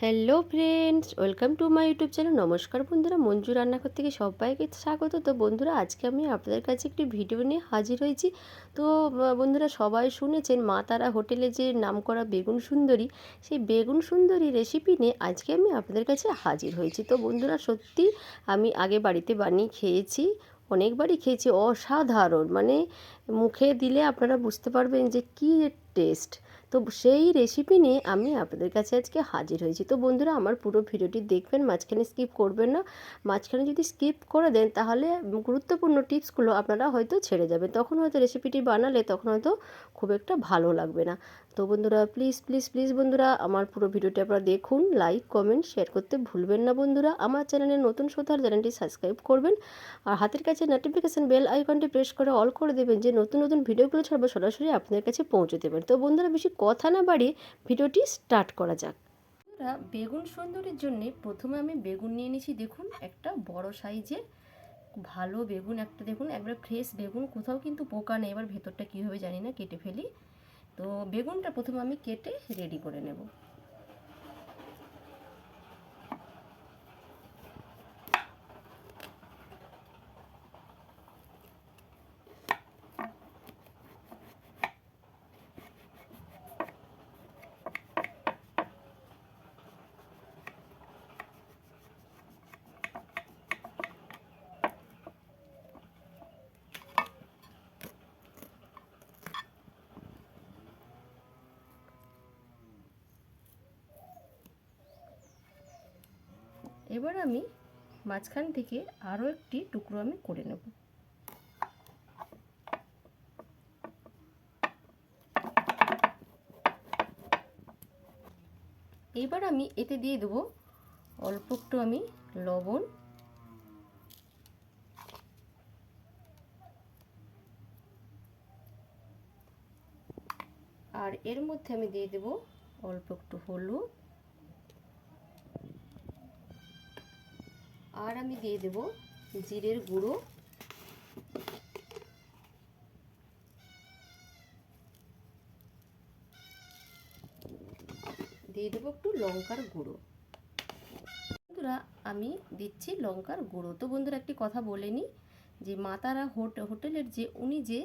Hello friends, welcome to my YouTube channel. নমস্কার বন্ধুরা, মঞ্জু রান্নাঘর থেকে সবাইকে স্বাগত। তো বন্ধুরা, আজকে আমি আপনাদের কাছে একটি ভিডিও নিয়ে হাজির হয়েছি। তো বন্ধুরা, সবাই শুনেছেন মা তারা হোটেলে যে নামকরা বেগুন সুন্দরী, সেই বেগুন সুন্দরী রেসিপি নিয়ে আজকে আমি আপনাদের কাছে হাজির হয়েছি। তো বন্ধুরা, সত্যি আমি আগে বাড়িতে বানিয়ে খেয়েছি, অনেকবারই খেয়েছি। অসাধারণ, মানে মুখে দিলে আপনারা বুঝতে পারবেন যে কী টেস্ট। তো সেই রেসিপি নিয়ে আমি আপনাদের কাছে আজকে হাজির হয়েছি। তো বন্ধুরা, আমার পুরো ভিডিওটি দেখবেন, মাঝখানে স্কিপ করবেন না। মাঝখানে যদি স্কিপ করে দেন তাহলে গুরুত্বপূর্ণ টিপসগুলো আপনারা হয়তো ছেড়ে যাবেন, তখন হয়তো রেসিপিটি বানালে তখন হয়তো খুব একটা ভালো লাগবে না। তো বন্ধুরা, প্লিজ প্লিজ প্লিজ বন্ধুরা, আমার পুরো ভিডিওটি আপনারা দেখুন, লাইক কমেন্ট শেয়ার করতে ভুলবেন না বন্ধুরা। আমার চ্যানেলে নতুন শ্রোতার চ্যানেলটি সাবস্ক্রাইব করবেন, আর হাতের কাছে নোটিফিকেশান বেল আইকনটি প্রেস করে অল করে দেবেন, যে নতুন নতুন ভিডিওগুলো ছাড়বো সরাসরি আপনাদের কাছে পৌঁছে দেবেন। তো বন্ধুরা, বেশি কথা না বাড়িয়ে ভিডিওটি স্টার্ট করা যাক। বন্ধুরা, বেগুন সুন্দরীর জন্য প্রথমে আমি বেগুন নিয়ে নিয়েছি। দেখুন, একটা বড় সাইজের ভালো বেগুন, একটা দেখুন একবার ফ্রেশ বেগুন, কোথাও কিন্তু পোকা নেই। এবার ভেতরটা কীভাবে জানি না, কেটে ফেলি। তো বেগুনটা প্রথমে আমি কেটে রেডি করে নেব। এবার আমি মাঝখান থেকে আরও একটি টুকরো আমি করে নেব। এবার আমি এতে দিয়ে দেবো অল্প একটু আমি লবণ, আর এর মধ্যে আমি দিয়ে দেবো অল্প একটু হলুদ, আর আমি দিয়ে দেবো জিরের গুঁড়ো, দিয়ে দেবো একটু লঙ্কার গুঁড়ো। বন্ধুরা, আমি দিচ্ছি লঙ্কার গুঁড়ো। তো বন্ধুরা, একটি কথা বলে নিই, যে মা তারা হোটেলের যে উনি যে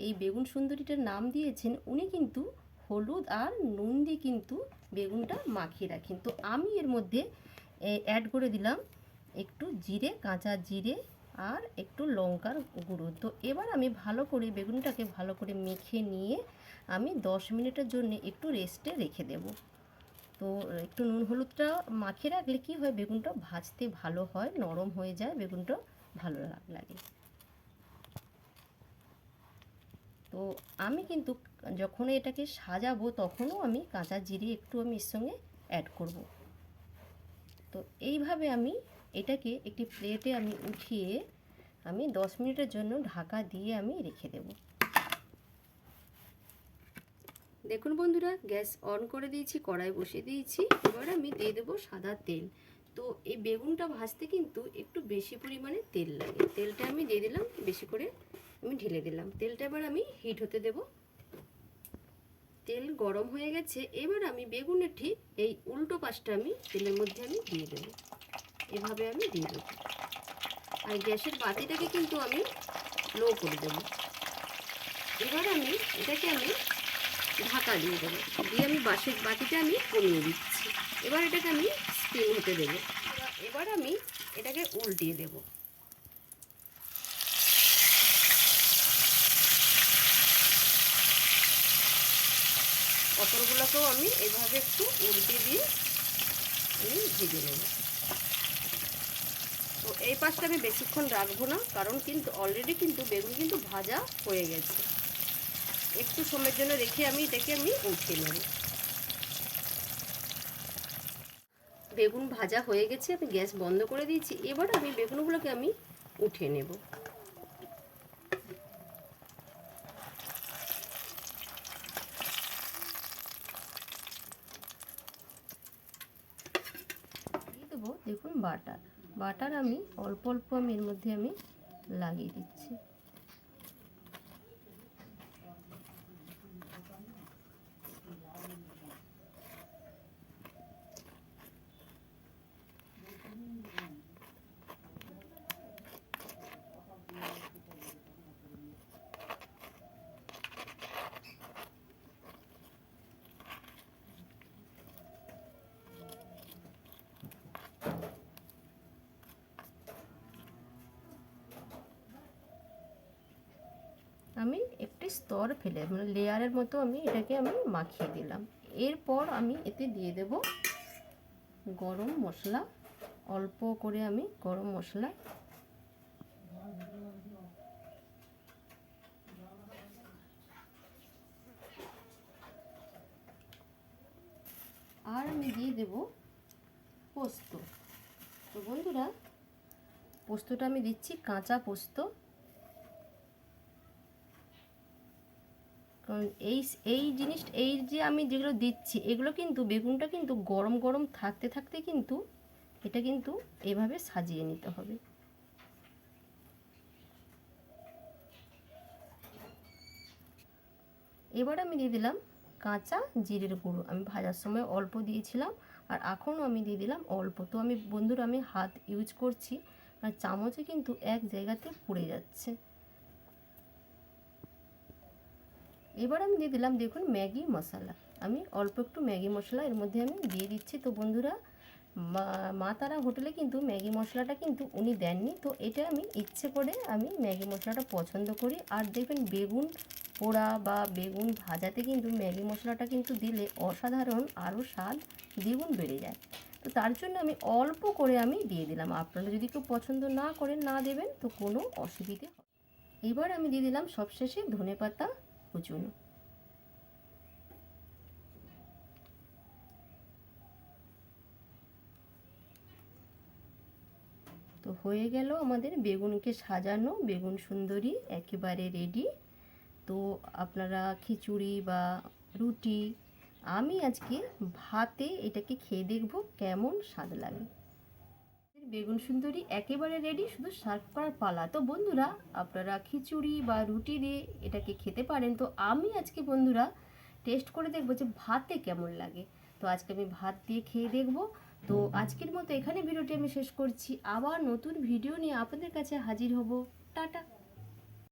এই বেগুন সুন্দরীটার নাম দিয়েছেন, উনি কিন্তু হলুদ আর নুন দিয়ে কিন্তু বেগুনটা মাখিয়ে রাখেন। তো আমি এর মধ্যে অ্যাড করে দিলাম একটু জিরে, কাঁচা জিরে, আর একটু লঙ্কার গুঁড়ো। তো এবার আমি ভালো করে বেগুনটাকে ভালো করে মেখে নিয়ে আমি 10 মিনিটের জন্য একটু রেস্টে রেখে দেব। তো একটু নুন হলুদটা মাখিয়ে রাখলে কি হয়, বেগুনটা ভাজতে ভালো হয়, নরম হয়ে যায়, বেগুনটা ভালো লাগে। তো আমি কিন্তু যখন এটাকে সাজাবো তখনও আমি কাঁচা জিরে একটু আমি এর সঙ্গে অ্যাড করব। তো এইভাবে আমি এটাকে একটি প্লেটে আমি উঠিয়ে আমি 10 মিনিটের জন্য ঢাকা দিয়ে আমি রেখে দেব। দেখুন বন্ধুরা, গ্যাস অন করে দিয়েছি, কড়াই বসিয়ে দিয়েছি। এবার আমি দিয়ে দেবো সাদা তেল। তো এই বেগুনটা ভাজতে কিন্তু একটু বেশি পরিমাণে তেল লাগে। তেলটা আমি দিয়ে দিলাম, বেশি করে আমি ঢেলে দিলাম। তেলটা এবার আমি হিট হতে দেব। তেল গরম হয়ে গেছে। এবার আমি বেগুনের ঠিক এই উল্টো পাশটা আমি তেলের মধ্যে আমি দিয়ে দেবো। এভাবে আমি দিয়ে দেবো, আর গ্যাসের বাতিটাকে কিন্তু আমি লো করে দেবো। এবার আমি এটাকে ঢাকা দিয়ে দেবো, দিয়ে আমি বাটিটা আমি কমিয়ে দিচ্ছি। এবার এটাকে আমি স্টিম হতে দেবো। এবার আমি এটাকে উল্টিয়ে দেব। পটলগুলোকেও আমি এইভাবে একটু উল্টে দিয়ে আমি ভেজে নেব। তো এই পাশটা আমি বেশিক্ষণ রাখবো না, কারণ কিন্তু অলরেডি কিন্তু বেগুন কিন্তু ভাজা হয়ে গেছে। একটু সময়ের জন্য রেখে আমি এটাকে উঠিয়ে নেব। বেগুন ভাজা হয়ে গেছে, আমি গ্যাস বন্ধ করে দিয়েছি। এবার আমি বেগুনগুলোকে আমি উঠিয়ে নেব। দিয়ে দেবো দেখুন বাটার আমি অল্প অল্প আমি এর মধ্যে আমি লাগিয়ে দিচ্ছি। একটি স্তর ফেলে মানে লেয়ারের মতো আমি এটাকে মাখিয়ে দিলাম। এরপর আমি এতে দিয়ে দেব গরম মশলা, অল্প করে আমি গরম মশলা আর আমি দিয়ে দেব পোস্ত। তো বন্ধুরা পোস্তটা আমি দিচ্ছি কাঁচা পোস্ত, কারণ এই জিনিসটা এই যে আমি যেগুলো দিচ্ছি এগুলো কিন্তু বেগুনটা কিন্তু গরম গরম থাকতে থাকতে কিন্তু এটা কিন্তু এভাবে সাজিয়ে নিতে হবে। এবার আমি দিয়ে দিলাম কাঁচা জিরের গুঁড়ো, আমি ভাজার সময় অল্প দিয়েছিলাম আর এখনও আমি দিয়ে দিলাম অল্প। তো আমি বন্ধুরা আমি হাত ইউজ করছি আর চামচে কিন্তু এক জায়গাতে পুড়ে যাচ্ছে। এবার আমি দিয়ে দিলাম দেখুন ম্যাগি মশলা, আমি অল্প একটু ম্যাগি মশলা এর মধ্যে আমি দিয়ে দিচ্ছি। তো বন্ধুরা মা তারা হোটেলে কিন্তু ম্যাগি মশলাটা কিন্তু উনি দেননি, তো এটা আমি ইচ্ছে করে আমি ম্যাগি মশলাটা পছন্দ করি। আর দেখবেন বেগুন পোড়া বা বেগুন ভাজাতে কিন্তু ম্যাগি মশলাটা কিন্তু দিলে অসাধারণ আরও স্বাদ দ্বিগুণ বেড়ে যায়। তো তার জন্য আমি অল্প করে আমি দিয়ে দিলাম, আপনারা যদি কেউ পছন্দ না করেন না দেবেন তো কোনো অসুবিধে হবে। এবার আমি দিয়ে দিলাম সবশেষে ধনেপাতা কুচুনো। তো হয়ে গেল আমাদের বেগুনকে সাজানো বেগুন সুন্দরী একেবারে রেডি। তো আপনারা খিচুড়ি বা রুটি, আমি আজকে ভাতে এটাকে খেয়ে দেখব কেমন স্বাদ লাগে। বেগুন সুন্দরী একেবারে রেডি, শুধু সার্ভ করার পালা। তো বন্ধুরা আপনারা খিচুড়ি বা রুটি দিয়ে এটাকে খেতে পারেন। তো আমি আজকে বন্ধুরা টেস্ট করে দেখব যে ভাতে কেমন লাগে। তো আজকে আমি ভাত দিয়ে খেয়ে দেখব। তো আজকের মতো এখানে ভিডিওটি আমি শেষ করছি, আবার নতুন ভিডিও নিয়ে আপনাদের কাছে হাজির হব। টাটা।